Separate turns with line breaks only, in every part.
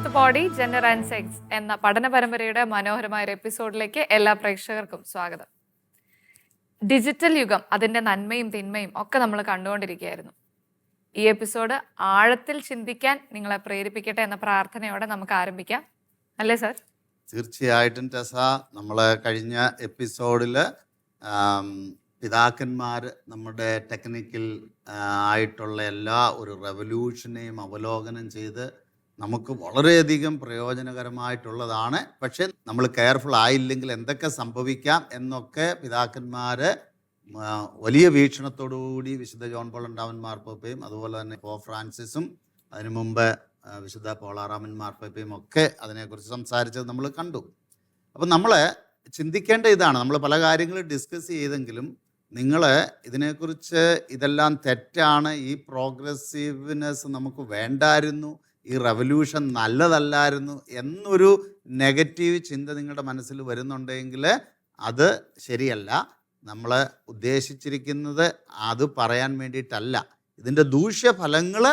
The body gender and sex എന്ന പഠന പരമ്പരയുടെ മനോഹരമായ ഒരു എപ്പിസോഡിലേക്ക് എല്ലാ പ്രേക്ഷകർക്കും സ്വാഗതം. ഡിജിറ്റൽ യുഗം, അതിൻ്റെ നന്മയും തിന്മയും ഒക്കെ നമ്മൾ കണ്ടുകൊണ്ടിരിക്കുകയായിരുന്നു. ഈ എപ്പിസോഡ് ആഴത്തിൽ ചിന്തിക്കാൻ നിങ്ങളെ പ്രേരിപ്പിക്കട്ടെ എന്ന പ്രാർത്ഥനയോടെ നമുക്ക് ആരംഭിക്കാം, അല്ലേ സർ?
തീർച്ചയായിട്ടും ടെസ, നമ്മൾ കഴിഞ്ഞ എപ്പിസോഡിൽ പിതാക്കന്മാർ നമ്മുടെ ടെക്നിക്കൽ ആയിട്ടുള്ള എല്ലാ ഒരു റെവല്യൂഷനെയും അവലോകനം ചെയ്ത് നമുക്ക് വളരെയധികം പ്രയോജനകരമായിട്ടുള്ളതാണ്. പക്ഷെ നമ്മൾ കെയർഫുൾ ആയില്ലെങ്കിൽ എന്തൊക്കെ സംഭവിക്കാം എന്നൊക്കെ പിതാക്കന്മാർ വലിയ വീക്ഷണത്തോടുകൂടി വിശുദ്ധ ജോൺ പോൾ രണ്ടാമൻ മാർപ്പാപ്പയും അതുപോലെ തന്നെ പോപ്പ് ഫ്രാൻസിസും അതിനു മുമ്പ് വിശുദ്ധ പോളാറാമൻ മാർപ്പാപ്പയും ഒക്കെ അതിനെക്കുറിച്ച് സംസാരിച്ചത് നമ്മൾ കണ്ടു. അപ്പം നമ്മൾ ചിന്തിക്കേണ്ട ഇതാണ്, നമ്മൾ പല കാര്യങ്ങളും ഡിസ്കസ് ചെയ്തെങ്കിലും നിങ്ങൾ ഇതിനെക്കുറിച്ച് ഇതെല്ലാം തെറ്റാണ്, ഈ പ്രോഗ്രസീവ്നെസ് നമുക്ക് വേണ്ടായിരുന്നു, ഈ റെവല്യൂഷൻ നല്ലതല്ലായിരുന്നു എന്നൊരു നെഗറ്റീവ് ചിന്ത നിങ്ങളുടെ മനസ്സിൽ വരുന്നുണ്ടെങ്കിൽ അത് ശരിയല്ല. നമ്മൾ ഉദ്ദേശിച്ചിരിക്കുന്നത് അത് പറയാൻ വേണ്ടിയിട്ടല്ല. ഇതിൻ്റെ ദൂഷ്യഫലങ്ങൾ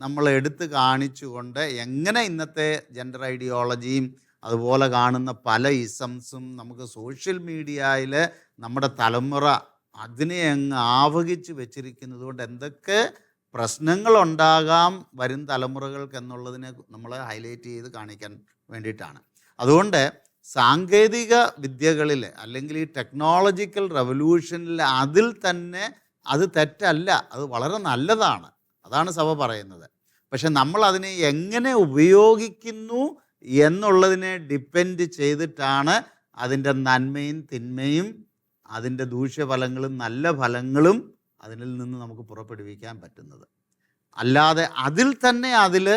നമ്മൾ എടുത്തു കാണിച്ചുകൊണ്ട് എങ്ങനെ ഇന്നത്തെ ജെൻഡർ ഐഡിയോളജിയും അതുപോലെ കാണുന്ന പല ഇസംസും നമുക്ക് സോഷ്യൽ മീഡിയയിൽ നമ്മുടെ തലമുറ അതിനെ അങ്ങ് ആവഹിച്ച് വെച്ചിരിക്കുന്നത് കൊണ്ട് എന്തൊക്കെ പ്രശ്നങ്ങളുണ്ടാകാം വരും തലമുറകൾക്ക് എന്നുള്ളതിനെ നമ്മൾ ഹൈലൈറ്റ് ചെയ്ത് കാണിക്കാൻ വേണ്ടിയിട്ടാണ്. അതുകൊണ്ട് സാങ്കേതിക വിദ്യകളിൽ അല്ലെങ്കിൽ ഈ ടെക്നോളജിക്കൽ റെവല്യൂഷനിൽ അതിൽ തന്നെ അത് തെറ്റല്ല, അത് വളരെ നല്ലതാണ്, അതാണ് സഭ പറയുന്നത്. പക്ഷെ നമ്മൾ അതിനെ എങ്ങനെ ഉപയോഗിക്കുന്നു എന്നുള്ളതിനെ ഡിപ്പെൻഡ് ചെയ്തിട്ടാണ് അതിൻ്റെ നന്മയും തിന്മയും അതിൻ്റെ ദൂഷ്യഫലങ്ങളും നല്ല ഫലങ്ങളും അതിൽ നിന്ന് നമുക്ക് പുറപ്പെടുവിക്കാൻ പറ്റുന്നത്. അല്ലാതെ അതിൽ തന്നെ അതിൽ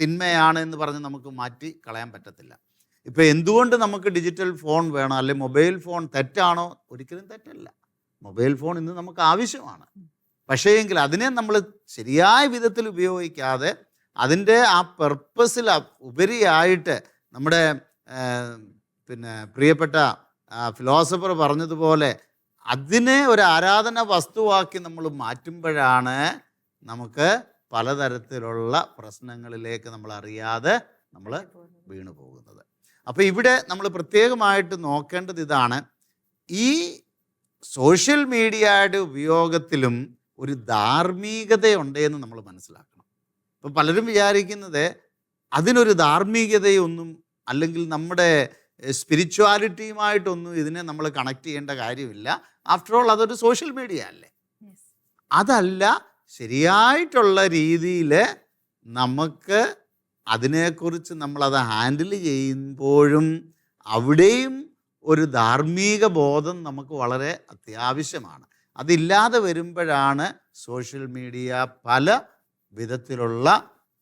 തിന്മയാണ് എന്ന് പറഞ്ഞ് നമുക്ക് മാറ്റി കളയാൻ പറ്റത്തില്ല. ഇപ്പോൾ എന്തുകൊണ്ട് നമുക്ക് ഡിജിറ്റൽ ഫോൺ വേണം, അല്ലെങ്കിൽ മൊബൈൽ ഫോൺ തെറ്റാണോ? ഒരിക്കലും തെറ്റല്ല. മൊബൈൽ ഫോൺ ഇന്ന് നമുക്ക് ആവശ്യമാണ്. പക്ഷേ എങ്കിൽ അതിനെ നമ്മൾ ശരിയായ വിധത്തിൽ ഉപയോഗിക്കാതെ അതിൻ്റെ ആ പെർപ്പസിൽ ഉപരിയായിട്ട് നമ്മുടെ പ്രിയപ്പെട്ട ഫിലോസഫർ പറഞ്ഞതുപോലെ അതിനെ ഒരു ആരാധന വസ്തുവാക്കി നമ്മൾ മാറ്റുമ്പോഴാണ് നമുക്ക് പലതരത്തിലുള്ള പ്രശ്നങ്ങളിലേക്ക് നമ്മൾ അറിയാതെ നമ്മൾ വീണു പോകുന്നത്. അപ്പോൾ ഇവിടെ നമ്മൾ പ്രത്യേകമായിട്ട് നോക്കേണ്ടത് ഇതാണ്, ഈ സോഷ്യൽ മീഡിയയുടെ ഉപയോഗത്തിലും ഒരു ധാർമ്മികതയുണ്ടെന്ന് നമ്മൾ മനസ്സിലാക്കണം. ഇപ്പം പലരും വിചാരിക്കുന്നത് അതിനൊരു ധാർമ്മികതയൊന്നും അല്ലെങ്കിൽ നമ്മുടെ സ്പിരിച്വാലിറ്റിയുമായിട്ടൊന്നും ഇതിനെ നമ്മൾ കണക്ട് ചെയ്യേണ്ട കാര്യമില്ല. ആഫ്റ്റർ ഓൾ അതൊരു സോഷ്യൽ മീഡിയ അല്ലേ. അതല്ല, ശരിയായിട്ടുള്ള രീതിയിൽ നമുക്ക് അതിനെക്കുറിച്ച് നമ്മളത് ഹാൻഡിൽ ചെയ്യുമ്പോഴും അവിടെയും ഒരു ധാർമ്മിക ബോധം നമുക്ക് വളരെ അത്യാവശ്യമാണ്. അതില്ലാതെ വരുമ്പോഴാണ് സോഷ്യൽ മീഡിയ പല വിധത്തിലുള്ള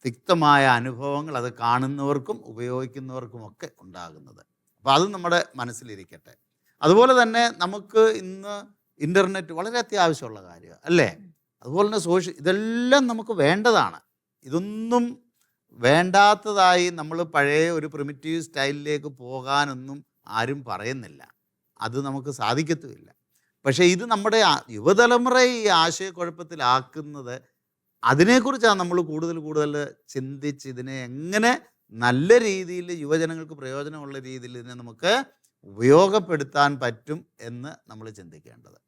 തിക്തമായ അനുഭവങ്ങൾ അത് കാണുന്നവർക്കും ഉപയോഗിക്കുന്നവർക്കുമൊക്കെ ഉണ്ടാകുന്നത്. അപ്പോൾ അത് നമ്മുടെ മനസ്സിലിരിക്കട്ടെ. അതുപോലെ തന്നെ നമുക്ക് ഇന്ന് ഇൻ്റർനെറ്റ് വളരെ അത്യാവശ്യമുള്ള കാര്യമാണ്, അല്ലേ? അതുപോലെ തന്നെ ഇതെല്ലാം നമുക്ക് വേണ്ടതാണ്. ഇതൊന്നും വേണ്ടാത്തതായി നമ്മൾ പഴയ ഒരു പ്രിമിറ്റീവ് സ്റ്റൈലിലേക്ക് പോകാനൊന്നും ആരും പറയുന്നില്ല, അത് നമുക്ക് സാധിക്കത്തുമില്ല. പക്ഷേ ഇത് നമ്മുടെ യുവതലമുറയെ ഈ ആശയക്കുഴപ്പത്തിലാക്കുന്നത് അതിനെക്കുറിച്ചാണ് നമ്മൾ കൂടുതൽ ചിന്തിച്ച് ഇതിനെ എങ്ങനെ നല്ല രീതിയിൽ യുവജനങ്ങൾക്ക് പ്രയോജനമുള്ള രീതിയിൽ ഇതിനെ നമുക്ക് ഉപയോഗപ്പെടുത്താൻ പറ്റും എന്ന് നമ്മൾ ചിന്തിക്കേണ്ടത്.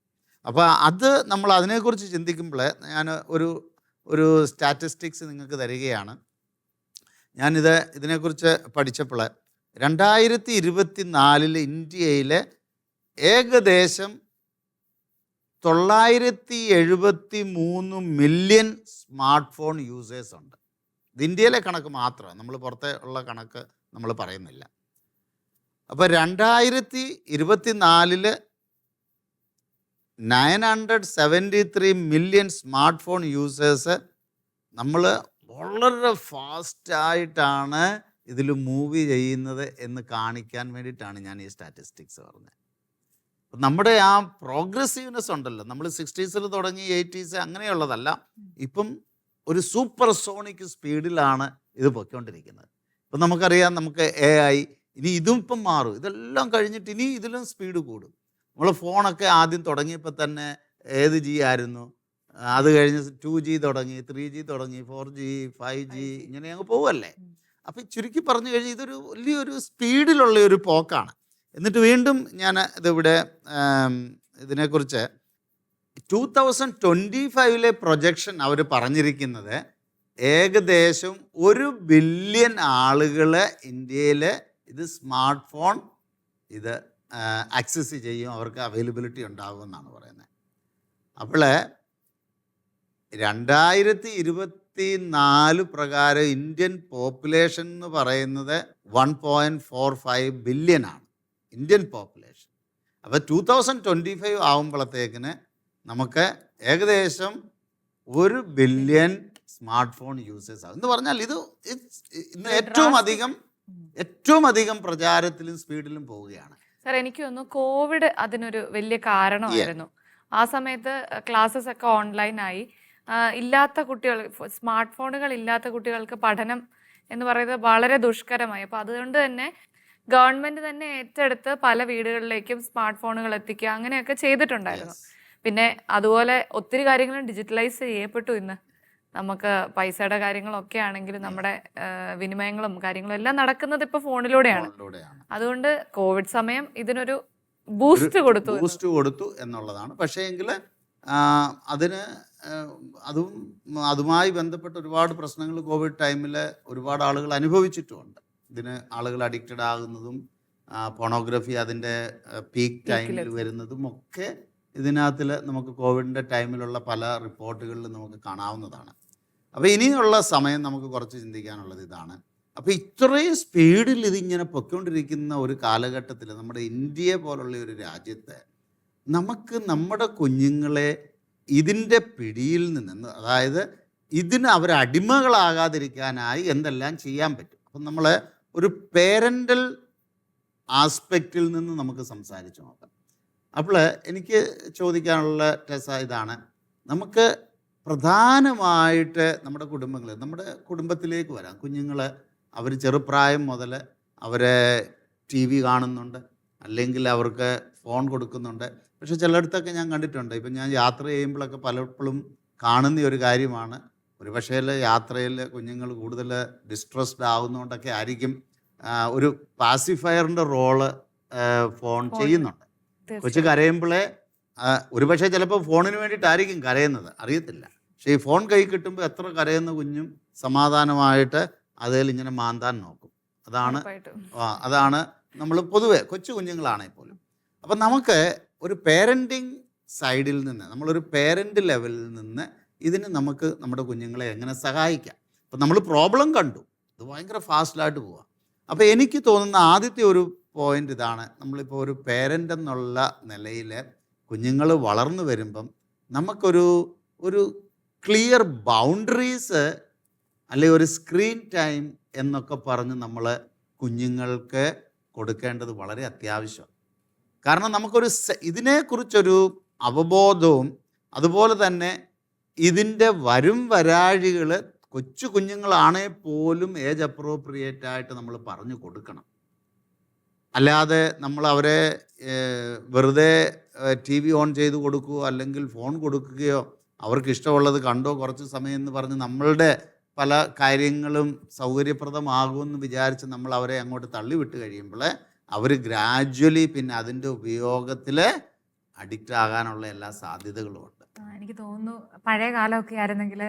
അപ്പോൾ അത് നമ്മൾ അതിനെക്കുറിച്ച് ചിന്തിക്കുമ്പോൾ ഞാൻ ഒരു സ്റ്റാറ്റിസ്റ്റിക്സ് നിങ്ങൾക്ക് തരികയാണ്. ഇതിനെക്കുറിച്ച് പഠിച്ചപ്പോൾ 2024 ഇന്ത്യയിൽ ഏകദേശം 973 മില്യൺ സ്മാർട്ട് ഫോൺ യൂസേഴ്സ് ഉണ്ട്. ഇത് ഇന്ത്യയിലെ കണക്ക് മാത്രമാണ്, നമ്മൾ പുറത്തെ ഉള്ള കണക്ക് നമ്മൾ പറയുന്നില്ല. അപ്പോൾ 2024 973 മില്യൺ സ്മാർട്ട് ഫോൺ യൂസേഴ്സ് നമ്മൾ വളരെ ഫാസ്റ്റായിട്ടാണ് ഇതിൽ മൂവ് ചെയ്യുന്നത് എന്ന് കാണിക്കാൻ വേണ്ടിയിട്ടാണ് ഞാൻ ഈ സ്റ്റാറ്റിസ്റ്റിക്സ് പറഞ്ഞത്. നമ്മുടെ ആ പ്രോഗ്രസീവ്നെസ് ഉണ്ടല്ലോ, നമ്മൾ 60s തുടങ്ങി 80s അങ്ങനെയുള്ളതല്ല, ഇപ്പം ഒരു സൂപ്പർ സോണിക് സ്പീഡിലാണ് ഇത് പൊയ്ക്കൊണ്ടിരിക്കുന്നത്. ഇപ്പം നമുക്കറിയാം, നമുക്ക് AI ഇനി ഇതും ഇപ്പം മാറും, ഇതെല്ലാം കഴിഞ്ഞിട്ട് ഇനി ഇതിലും സ്പീഡ് കൂടും. നമ്മൾ ഫോണൊക്കെ ആദ്യം തുടങ്ങിയപ്പോൾ തന്നെ ഏത് G ആയിരുന്നു, അത് കഴിഞ്ഞ് 2G തുടങ്ങി, 3G തുടങ്ങി, 4G, 5G ഇങ്ങനെ അങ്ങ് പോവല്ലേ. അപ്പം ചുരുക്കി പറഞ്ഞു കഴിഞ്ഞാൽ ഇതൊരു വലിയൊരു സ്പീഡിലുള്ള ഒരു പോക്കാണ്. എന്നിട്ട് വീണ്ടും ഞാൻ ഇതിവിടെ ഇതിനെക്കുറിച്ച് 2025 പ്രൊജക്ഷൻ അവർ പറഞ്ഞിരിക്കുന്നത് ഏകദേശം 1 ബില്യൺ ആളുകൾ ഇന്ത്യയിൽ ഇത് സ്മാർട്ട് ഫോൺ ഇത് ആക്സസ് ചെയ്യും, അവർക്ക് അവൈലബിലിറ്റി ഉണ്ടാകുമെന്നാണ് പറയുന്നത്. അപ്പോൾ 2024 പ്രകാരം ഇന്ത്യൻ പോപ്പുലേഷൻ എന്ന് പറയുന്നത് 1.45 ബില്യൺ ആണ് ഇന്ത്യൻ പോപ്പുലേഷൻ. അപ്പോൾ 2025 ആകുമ്പോഴത്തേക്കിന് നമുക്ക് ഏകദേശം 1 ബില്യൺ സ്മാർട്ട് ഫോൺ യൂസേഴ്സ് ആകും എന്ന് പറഞ്ഞാൽ ഇത് ഇന്ന് ഏറ്റവും അധികം പ്രചാരത്തിലും സ്പീഡിലും പോവുകയാണ്.
സാർ, എനിക്ക് തോന്നുന്നു കോവിഡ് അതിനൊരു വലിയ കാരണമായിരുന്നു. ആ സമയത്ത് ക്ലാസ്സസ് ഒക്കെ ഓൺലൈനായി. ഇല്ലാത്ത കുട്ടികൾ, സ്മാർട്ട് ഫോണുകൾ ഇല്ലാത്ത കുട്ടികൾക്ക് പഠനം എന്ന് പറയുന്നത് വളരെ ദുഷ്കരമായി. അപ്പോൾ അതുകൊണ്ട് തന്നെ ഗവൺമെന്റ് തന്നെ ഏറ്റെടുത്ത് പല വീടുകളിലേക്കും സ്മാർട്ട് ഫോണുകൾ എത്തിക്കുക അങ്ങനെയൊക്കെ ചെയ്തിട്ടുണ്ടായിരുന്നു. പിന്നെ അതുപോലെ ഒത്തിരി കാര്യങ്ങളും ഡിജിറ്റലൈസ് ചെയ്യപ്പെട്ടു. ഇന്ന് നമുക്ക് പൈസയുടെ കാര്യങ്ങളൊക്കെ ആണെങ്കിലും നമ്മുടെ വിനിമയങ്ങളും കാര്യങ്ങളും എല്ലാം നടക്കുന്നത് ഇപ്പോൾ ഫോണിലൂടെയാണ്. അതുകൊണ്ട് കോവിഡ് സമയം ഇതിനൊരു ബൂസ്റ്റ്
കൊടുത്തു എന്നുള്ളതാണ്. പക്ഷേ എങ്കിൽ അതിന് അതുമായി ബന്ധപ്പെട്ട് ഒരുപാട് പ്രശ്നങ്ങൾ കോവിഡ് ടൈമിൽ ഒരുപാട് ആളുകൾ അനുഭവിച്ചിട്ടുമുണ്ട്. ഇതിന് ആളുകൾ അഡിക്റ്റഡ് ആകുന്നതും പോണോഗ്രഫി അതിൻ്റെ പീക്ക് ടൈമിൽ വരുന്നതും ഒക്കെ ഇതിനകത്തിൽ നമുക്ക് കോവിഡിൻ്റെ ടൈമിലുള്ള പല റിപ്പോർട്ടുകളിൽ നമുക്ക് കാണാവുന്നതാണ്. അപ്പോൾ ഇനിയുള്ള സമയം നമുക്ക് കുറച്ച് ചിന്തിക്കാനുള്ളത് ഇതാണ്. അപ്പോൾ ഇത്രയും സ്പീഡിൽ ഇതിങ്ങനെ പൊയ്ക്കൊണ്ടിരിക്കുന്ന ഒരു കാലഘട്ടത്തിൽ നമ്മുടെ ഇന്ത്യയെ പോലുള്ള ഒരു രാജ്യത്ത് നമുക്ക് നമ്മുടെ കുഞ്ഞുങ്ങളെ ഇതിൻ്റെ പിടിയിൽ നിന്ന്, അതായത് ഇതിന് അവരടിമകളാകാതിരിക്കാനായി എന്തെല്ലാം ചെയ്യാൻ പറ്റും. അപ്പം നമ്മൾ ഒരു പേരൻ്റൽ ആസ്പെക്റ്റിൽ നിന്ന് നമുക്ക് സംസാരിച്ച് നോക്കാം. അപ്പോൾ എനിക്ക് ചോദിക്കാനുള്ള ടെസ ഇതാണ്, നമുക്ക് പ്രധാനമായിട്ട് നമ്മുടെ കുടുംബത്തിലേക്ക് വരാം. കുഞ്ഞുങ്ങൾ അവർ ചെറുപ്രായം മുതൽ അവരെ TV കാണുന്നുണ്ട്, അല്ലെങ്കിൽ അവർക്ക് ഫോൺ കൊടുക്കുന്നുണ്ട്. പക്ഷെ ചിലയിടത്തൊക്കെ ഞാൻ കണ്ടിട്ടുണ്ട്, ഇപ്പം ഞാൻ യാത്ര ചെയ്യുമ്പോഴൊക്കെ പലപ്പോഴും കാണുന്ന ഒരു കാര്യമാണ്, ഒരു പക്ഷേ യാത്രയിൽ കുഞ്ഞുങ്ങൾ കൂടുതൽ ഡിസ്ട്രസ്ഡ് ആവുന്നതുകൊണ്ടൊക്കെ ആയിരിക്കും ഒരു പാസിഫയറിൻ്റെ റോള് ഫോൺ ചെയ്യുന്നുണ്ട്. കൊച്ചു കരയുമ്പോഴേ ഒരു പക്ഷേ ചിലപ്പോൾ ഫോണിന് വേണ്ടിയിട്ടായിരിക്കും കരയുന്നത്, അറിയത്തില്ല. പക്ഷേ ഈ ഫോൺ കൈ കിട്ടുമ്പോൾ എത്ര കരയുന്ന കുഞ്ഞും സമാധാനമായിട്ട് അതിൽ ഇങ്ങനെ മാന്താൻ നോക്കും. അതാണ് നമ്മൾ പൊതുവെ കൊച്ചു കുഞ്ഞുങ്ങളാണെങ്കിൽ പോലും. അപ്പം നമുക്ക് ഒരു പേരൻറ്റിങ് സൈഡിൽ നിന്ന്, നമ്മളൊരു പേരൻ്റ് ലെവലിൽ നിന്ന് ഇതിന് നമുക്ക് നമ്മുടെ കുഞ്ഞുങ്ങളെ എങ്ങനെ സഹായിക്കാം. അപ്പം നമ്മൾ പ്രോബ്ലം കണ്ടു, ഇത് ഭയങ്കര ഫാസ്റ്റിലായിട്ട് പോവാം. അപ്പോൾ എനിക്ക് തോന്നുന്ന ആദ്യത്തെ ഒരു പോയിൻ്റ് ഇതാണ്, നമ്മളിപ്പോൾ ഒരു പേരൻ്റ് എന്നുള്ള നിലയിൽ കുഞ്ഞുങ്ങൾ വളർന്നു വരുമ്പം നമുക്കൊരു ക്ലിയർ ബൗണ്ടറീസ് അല്ലെങ്കിൽ ഒരു സ്ക്രീൻ ടൈം എന്നൊക്കെ പറഞ്ഞ് നമ്മൾ കുഞ്ഞുങ്ങൾക്ക് കൊടുക്കേണ്ടത് വളരെ അത്യാവശ്യമാണ്. കാരണം നമുക്കൊരു ഇതിനെക്കുറിച്ചൊരു അവബോധവും അതുപോലെ തന്നെ ഇതിൻ്റെ വരാഴികൾ കൊച്ചു കുഞ്ഞുങ്ങളാണേ പോലും ഏജ് അപ്രോപ്രിയേറ്റ് ആയിട്ട് നമ്മൾ പറഞ്ഞു കൊടുക്കണം. അല്ലാതെ നമ്മൾ അവരെ വെറുതെ TV ഓൺ ചെയ്ത് കൊടുക്കുകയോ അല്ലെങ്കിൽ ഫോൺ കൊടുക്കുകയോ അവർക്ക് ഇഷ്ടമുള്ളത് കണ്ടോ കുറച്ച് സമയം എന്ന് പറഞ്ഞ് നമ്മളുടെ പല കാര്യങ്ങളും സൗകര്യപ്രദമാകുമെന്ന് വിചാരിച്ച് നമ്മൾ അവരെ അങ്ങോട്ട് തള്ളിവിട്ട് കഴിയുമ്പോൾ അവർ ഗ്രാജ്വലി പിന്നെ അതിൻ്റെ ഉപയോഗത്തിൽ അഡിക്റ്റ് ആകാനുള്ള എല്ലാ സാധ്യതകളും ഉണ്ട്.
എനിക്ക് തോന്നുന്നു പഴയ കാലമൊക്കെ ആയിരുന്നെങ്കിൽ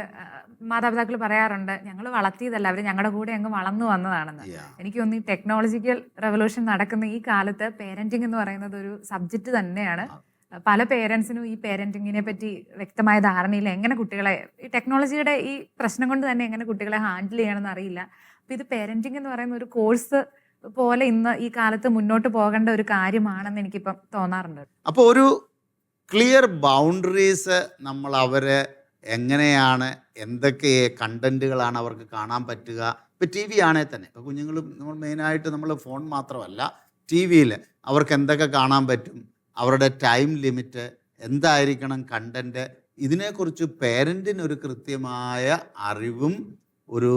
മാതാപിതാക്കൾ പറയാറുണ്ട്, ഞങ്ങൾ വളർത്തിയതല്ല, അവർ ഞങ്ങളുടെ കൂടെ അങ്ങ് വളർന്നു വന്നതാണെന്ന്. എനിക്ക് തോന്നുന്നു ഈ ടെക്നോളജിക്കൽ റെവല്യൂഷൻ നടക്കുന്ന ഈ കാലത്ത് പേരന്റിങ് എന്ന് പറയുന്നത് ഒരു സബ്ജക്റ്റ് തന്നെയാണ്. പല പേരൻസിനും ഈ പേരന്റിങ്ങിനെ പറ്റി വ്യക്തമായ ധാരണയില്ല. എങ്ങനെ കുട്ടികളെ ഈ ടെക്നോളജിയുടെ ഈ പ്രശ്നം കൊണ്ട് തന്നെ എങ്ങനെ കുട്ടികളെ ഹാൻഡിൽ ചെയ്യണമെന്ന് അറിയില്ല. അപ്പോൾ ഇത് പേരന്റിങ് എന്ന് പറയുന്ന ഒരു കോഴ്സ് പോലെ ഇന്ന് ഈ കാലത്ത് മുന്നോട്ട് പോകേണ്ട ഒരു കാര്യമാണെന്ന് എനിക്കിപ്പം തോന്നാറുണ്ട്.
അപ്പോൾ ഒരു ക്ലിയർ ബൗണ്ടറീസ് നമ്മൾ അവരെ എങ്ങനെയാണ്, എന്തൊക്കെ കണ്ടന്റുകളാണ് അവർക്ക് കാണാൻ പറ്റുക. ഇപ്പോൾ TV ആണെങ്കിൽ തന്നെ, ഇപ്പോൾ കുഞ്ഞുങ്ങൾ നമ്മൾ മെയിനായിട്ട് നമ്മൾ ഫോൺ മാത്രമല്ല TV-യിൽ അവർക്ക് എന്തൊക്കെ കാണാൻ പറ്റും, അവരുടെ ടൈം ലിമിറ്റ് എന്തായിരിക്കണം, കണ്ടന്റ്, ഇതിനെക്കുറിച്ച് പേരൻറ്റിനൊരു കൃത്യമായ അറിവും ഒരു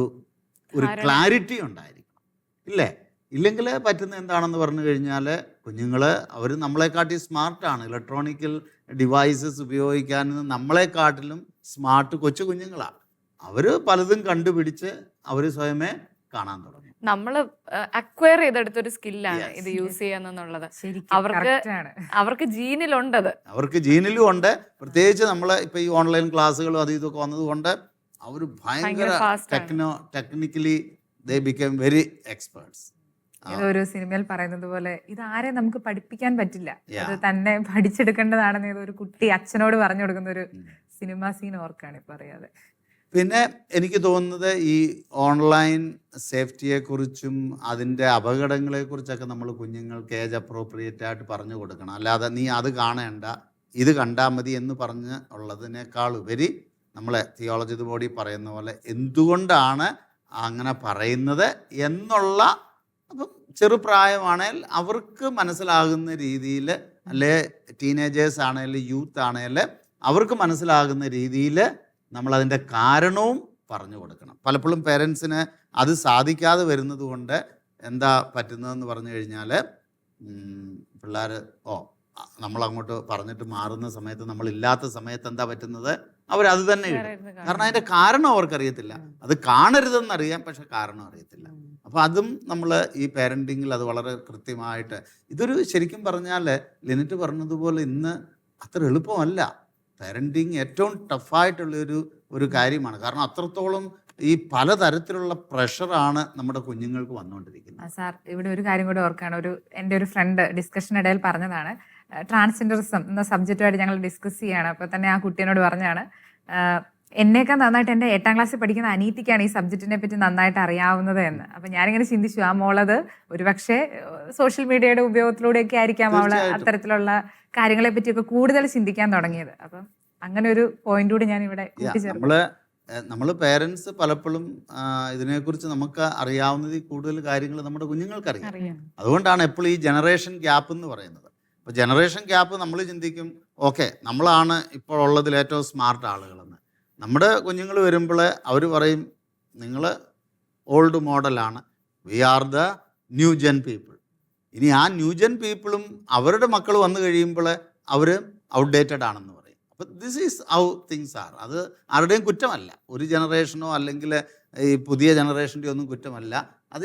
ക്ലാരിറ്റി ഉണ്ടായിരിക്കണം. ഇല്ലെങ്കിൽ പറ്റുന്ന എന്താണെന്ന് പറഞ്ഞു കഴിഞ്ഞാൽ കുഞ്ഞുങ്ങൾ അവർ നമ്മളെക്കാട്ടി സ്മാർട്ടാണ്. ഇലക്ട്രോണിക്കൽ ഡിവൈസസ് ഉപയോഗിക്കാൻ നമ്മളെക്കാട്ടിലും സ്മാർട്ട് കൊച്ചു കുഞ്ഞുങ്ങളാണ്. അവർ പലതും കണ്ടുപിടിച്ച് അവർ സ്വയമേ കാണാൻ തുടങ്ങും.
നമ്മൾ അക്വയർ ചെയ്തെടുത്തൊരു സ്കില്ലാണ്
Yes.
ഇത് യൂസ് ചെയ്യാന്നുള്ളത്.
ശരിക്കും
അവർക്ക്
correct ആണ്.
അവർക്ക് ജീനിലുണ്ടത്.
അവർക്ക് ജീനിലും ഉണ്ട്. പ്രത്യേകിച്ച് നമ്മൾ ഇപ്പോൾ ഈ ഓൺലൈൻ ക്ലാസ്സുകളും അത് ഇതൊക്കെ വന്നതുകൊണ്ട് അവർ ഭയങ്കര
fast ആണ്.
ടെക്നിക്കലി ദേ ബിക്കം വെരി എക്സ്പേർട്സ്.
ഏതൊരു സിനിമയിൽ പറയുന്നത് പോലെ ഇത് ആരെ നമുക്ക് പഠിപ്പിക്കാൻ പറ്റില്ല,
Yeah.
അത് തന്നെ പഠിച്ചെടുക്കേണ്ടതാണെന്ന് ഏതൊരു കുട്ടി അച്ഛനോട് പറഞ്ഞു കൊടുക്കുന്ന ഒരു സിനിമ സീൻ ഓർക്കാണ് ഇപ്പൊ അറിയാതെ.
പിന്നെ എനിക്ക് തോന്നുന്നത് ഈ ഓൺലൈൻ സേഫ്റ്റിയെക്കുറിച്ചും അതിൻ്റെ അപകടങ്ങളെക്കുറിച്ചൊക്കെ നമ്മൾ കുഞ്ഞുങ്ങൾക്ക് ഏജ് അപ്രോപ്രിയേറ്റ് ആയിട്ട് പറഞ്ഞു കൊടുക്കണം. അല്ലാതെ നീ അത് കാണേണ്ട ഇത് കണ്ടാൽ മതി എന്ന് പറഞ്ഞ് ഉള്ളതിനേക്കാൾ ഉപരി നമ്മളെ തിയോളജി ബോഡി പറയുന്ന പോലെ എന്തുകൊണ്ടാണ് അങ്ങനെ പറയുന്നത് എന്നുള്ള, അപ്പം ചെറുപ്രായമാണെങ്കിൽ അവർക്ക് മനസ്സിലാകുന്ന രീതിയിൽ, അല്ലെ ടീനേജേഴ്സ് ആണെങ്കിൽ യൂത്ത് ആണെങ്കിൽ അവർക്ക് മനസ്സിലാകുന്ന രീതിയിൽ നമ്മളതിൻ്റെ കാരണവും പറഞ്ഞു കൊടുക്കണം. പലപ്പോഴും പേരൻസിന് അത് സാധിക്കാതെ വരുന്നത് കൊണ്ട് എന്താ പറ്റുന്നതെന്ന് പറഞ്ഞു കഴിഞ്ഞാൽ പിള്ളേർ നമ്മളങ്ങോട്ട് പറഞ്ഞിട്ട് മാറുന്ന സമയത്ത്, നമ്മളില്ലാത്ത സമയത്ത് എന്താ പറ്റുന്നത്, അവരത് തന്നെ ഇടും. കാരണം അതിൻ്റെ കാരണം അവർക്കറിയത്തില്ല. അത് കാണരുതെന്നറിയാം, പക്ഷെ കാരണം അറിയത്തില്ല. അപ്പോൾ അതും നമ്മൾ ഈ പാരൻറ്റിങ്ങിൽ അത് വളരെ കൃത്യമായിട്ട്, ഇതൊരു ശരിക്കും പറഞ്ഞാൽ ലിനറ്റ് പറഞ്ഞതുപോലെ ഇന്ന് അത്ര എളുപ്പമല്ല. പാരൻറ്റിങ് ഏറ്റവും ടഫായിട്ടുള്ളൊരു കാര്യമാണ്. കാരണം അത്രത്തോളം ഈ പലതരത്തിലുള്ള പ്രഷറാണ് നമ്മുടെ കുഞ്ഞുങ്ങൾക്ക് വന്നുകൊണ്ടിരിക്കുന്നത്.
സാർ, ഇവിടെ ഒരു കാര്യം കൂടെ ഓർക്കാണ്. എൻ്റെ ഒരു ഫ്രണ്ട് ഡിസ്കഷനിടയിൽ പറഞ്ഞതാണ്, ട്രാൻസ്ജെൻഡറിസം എന്ന സബ്ജക്റ്റുമായിട്ട് ഞങ്ങൾ ഡിസ്കസ് ചെയ്യാണ്. അപ്പോൾ തന്നെ ആ കുട്ടീനോട് പറഞ്ഞാണ്, എന്നേക്കാൾ നന്നായിട്ട് എൻ്റെ 8ാം ക്ലാസ്സിൽ പഠിക്കുന്ന അനീതിക്കാണ് ഈ സബ്ജക്റ്റിനെ പറ്റി നന്നായിട്ട് അറിയാവുന്നത് എന്ന്. അപ്പം ഞാനിങ്ങനെ ചിന്തിച്ചു, ആ മോളത് ഒരുപക്ഷെ സോഷ്യൽ മീഡിയയുടെ ഉപയോഗത്തിലൂടെയൊക്കെ ആയിരിക്കാം അവൾ അത്തരത്തിലുള്ള കാര്യങ്ങളെ പറ്റിയൊക്കെ കൂടുതൽ ചിന്തിക്കാൻ തുടങ്ങിയത്. അപ്പം അങ്ങനെ ഒരു പോയിന്റ് കൂടി ഞാൻ ഇവിടെ കൂട്ടിച്ചേർത്തു.
നമ്മൾ പേരൻസ് പലപ്പോഴും ഇതിനെക്കുറിച്ച് നമുക്ക് അറിയാവുന്നതിൽ കൂടുതൽ കാര്യങ്ങൾ നമ്മുടെ കുഞ്ഞുങ്ങൾക്ക് അറിയാം. അതുകൊണ്ടാണ് എപ്പോഴും ഈ ജനറേഷൻ ഗ്യാപ്പ് എന്ന് പറയുന്നത്. അപ്പോൾ ജനറേഷൻ ഗ്യാപ്പ് നമ്മൾ ചിന്തിക്കും, ഓക്കെ നമ്മളാണ് ഇപ്പോൾ ഉള്ളതിൽ ഏറ്റവും സ്മാർട്ട് ആളുകളെന്ന്. നമ്മുടെ കുഞ്ഞുങ്ങൾ വരുമ്പോൾ അവർ പറയും, നിങ്ങൾ ഓൾഡ് മോഡലാണ്, we are the new gen people. ഇനി ആ ന്യൂ ജെൻ പീപ്പിളും അവരുടെ മക്കൾ വന്നു കഴിയുമ്പോൾ അവർ ഔട്ട്ഡേറ്റഡ് ആണെന്ന് പറയും. അപ്പോൾ this is how things are. അത് ആരുടെയും കുറ്റമല്ല, ഒരു ജനറേഷനോ അല്ലെങ്കിൽ ഈ പുതിയ ജനറേഷൻ്റെ ഒന്നും കുറ്റമല്ല. അത്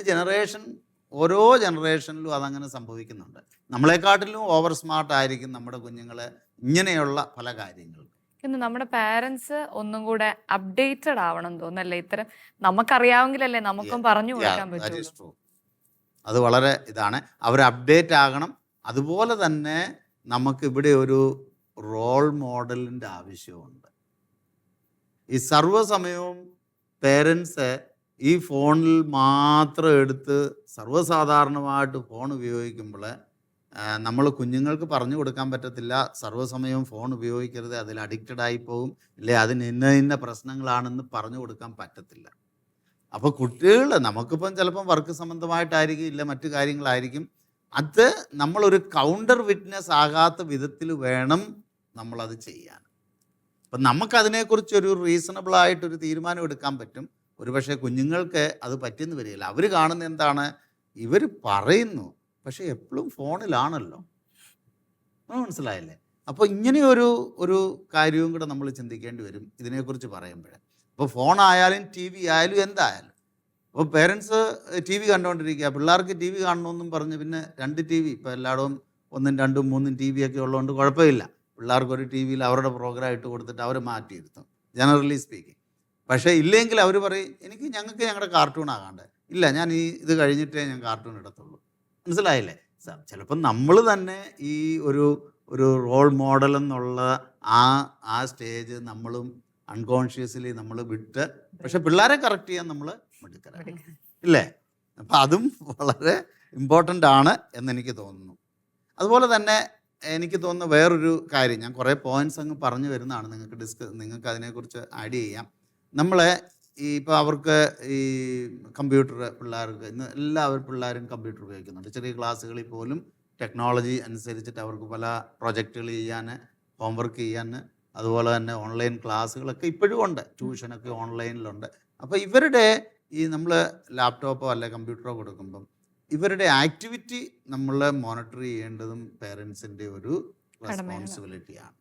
ഓരോ ജനറേഷനിലും അതങ്ങനെ സംഭവിക്കുന്നുണ്ട്. നമ്മളെക്കാട്ടിലും ഓവർ സ്മാർട്ട് ആയിരിക്കും നമ്മുടെ കുഞ്ഞുങ്ങൾ ഇങ്ങനെയുള്ള പല കാര്യങ്ങളും.
ഇന്ന് നമ്മുടെ പാരന്റ്സ് ഒന്നും കൂടെ അപ്ഡേറ്റഡ് ആവണം തോന്നല്ലേ? ഇത്തരം നമുക്കറിയാമെങ്കിലല്ലേ നമുക്കും പറഞ്ഞു കൊടുക്കാൻ പറ്റുള്ളൂ.
അത് വളരെ ഇതാണ്, അവർ അപ്ഡേറ്റ് ആകണം. അതുപോലെ തന്നെ നമുക്ക് ഇവിടെ ഒരു റോൾ മോഡലിൻ്റെ ആവശ്യമുണ്ട്. ഈ സർവ്വസമയവും പേരൻസ് ഈ ഫോണിൽ മാത്രം എടുത്ത് സർവ്വസാധാരണമായിട്ട് ഫോൺ ഉപയോഗിക്കുമ്പോൾ നമ്മൾ കുഞ്ഞുങ്ങൾക്ക് പറഞ്ഞു കൊടുക്കാൻ പറ്റത്തില്ല, സർവ്വസമയവും ഫോൺ ഉപയോഗിക്കരുത്, അതിൽ അഡിക്റ്റഡ് ആയി പോകും, ഇല്ലേ അതിന് ഇന്ന പ്രശ്നങ്ങളാണെന്ന് പറഞ്ഞു കൊടുക്കാൻ പറ്റത്തില്ല. അപ്പോൾ കുട്ടികൾ നമുക്കിപ്പം ചിലപ്പം വർക്ക് സംബന്ധമായിട്ടായിരിക്കും, ഇല്ല മറ്റു കാര്യങ്ങളായിരിക്കും, അത് നമ്മളൊരു കൗണ്ടർ വിറ്റ്നസ് ആകാത്ത വിധത്തിൽ വേണം നമ്മളത് ചെയ്യാൻ. അപ്പം നമുക്കതിനെക്കുറിച്ചൊരു റീസണബിളായിട്ടൊരു തീരുമാനം എടുക്കാൻ പറ്റും. ഒരുപക്ഷെ കുഞ്ഞുങ്ങൾക്ക് അത് പറ്റിയെന്ന് വരികയില്ല. അവർ കാണുന്ന എന്താണ്, ഇവർ പറയുന്നു പക്ഷെ എപ്പോഴും ഫോണിലാണല്ലോ. മനസ്സിലായില്ലേ? അപ്പോൾ ഇങ്ങനെയൊരു കാര്യവും കൂടെ നമ്മൾ ചിന്തിക്കേണ്ടി വരും ഇതിനെക്കുറിച്ച് പറയുമ്പോൾ. അപ്പോൾ ഫോണായാലും ടി വി ആയാലും എന്തായാലും, അപ്പോൾ പേരൻസ് ടി വി കണ്ടുകൊണ്ടിരിക്കുക, പിള്ളേർക്ക് ടി വി കാണണമെന്നും പറഞ്ഞ് പിന്നെ 2 TV, ഇപ്പോൾ എല്ലായിടവും 1ഉം 2ഉം 3ഉം ടി വി ഒക്കെ ഉള്ളതുകൊണ്ട് കുഴപ്പമില്ല. പിള്ളേർക്കൊരു ടി വിയിൽ അവരുടെ പ്രോഗ്രാം ഇട്ട് കൊടുത്തിട്ട് അവർ മാറ്റിയിരുത്തും, ജനറലി സ്പീക്കിംഗ്. പക്ഷേ ഇല്ലെങ്കിൽ അവർ പറയും, ഞങ്ങൾക്ക് ഞങ്ങളുടെ കാർട്ടൂൺ ആകാണ്ട്, ഇല്ല ഞാൻ ഇത് കഴിഞ്ഞിട്ടേ ഞാൻ കാർട്ടൂൺ ഇടത്തുള്ളൂ. മനസ്സിലായില്ലേ? ചിലപ്പം നമ്മൾ തന്നെ ഈ ഒരു റോൾ മോഡൽ എന്നുള്ള ആ സ്റ്റേജ് നമ്മളും അൺകോൺഷ്യസ്ലി നമ്മൾ വിട്ട്, പക്ഷെ പിള്ളേരെ കറക്റ്റ് ചെയ്യാൻ നമ്മൾ മിടുക്കരാണ്, ഇല്ലേ? അപ്പം അതും വളരെ ഇമ്പോർട്ടൻ്റ് ആണ് എന്നെനിക്ക് തോന്നുന്നു. അതുപോലെ തന്നെ എനിക്ക് തോന്നുന്ന വേറൊരു കാര്യം, ഞാൻ കുറേ പോയിൻറ്റ്സ് അങ്ങ് പറഞ്ഞു വരുന്നതാണ്, നിങ്ങൾക്ക് അതിനെക്കുറിച്ച് ആഡ് ചെയ്യാം. നമ്മളെ ഇപ്പോൾ അവർക്ക് ഈ കമ്പ്യൂട്ടർ പിള്ളേർക്ക് ഇന്ന് പിള്ളേരും കമ്പ്യൂട്ടർ ഉപയോഗിക്കുന്നുണ്ട്. ചെറിയ ക്ലാസ്സുകളിൽ പോലും ടെക്നോളജി അനുസരിച്ചിട്ട് അവർക്ക് പല പ്രൊജക്റ്റുകൾ ചെയ്യാൻ, ഹോംവർക്ക് ചെയ്യാൻ, അതുപോലെ തന്നെ ഓൺലൈൻ ക്ലാസ്സുകളൊക്കെ ഇപ്പോഴും ഉണ്ട്, ട്യൂഷനൊക്കെ ഓൺലൈനിലുണ്ട്. അപ്പോൾ ഇവരുടെ നമ്മൾ ലാപ്ടോപ്പോ അല്ലെ കമ്പ്യൂട്ടറോ കൊടുക്കുമ്പം ഇവരുടെ ആക്ടിവിറ്റി നമ്മൾ മോണിറ്റർ ചെയ്യേണ്ടതും പേരൻസിൻ്റെ ഒരു റെസ്പോൺസിബിലിറ്റിയാണ്.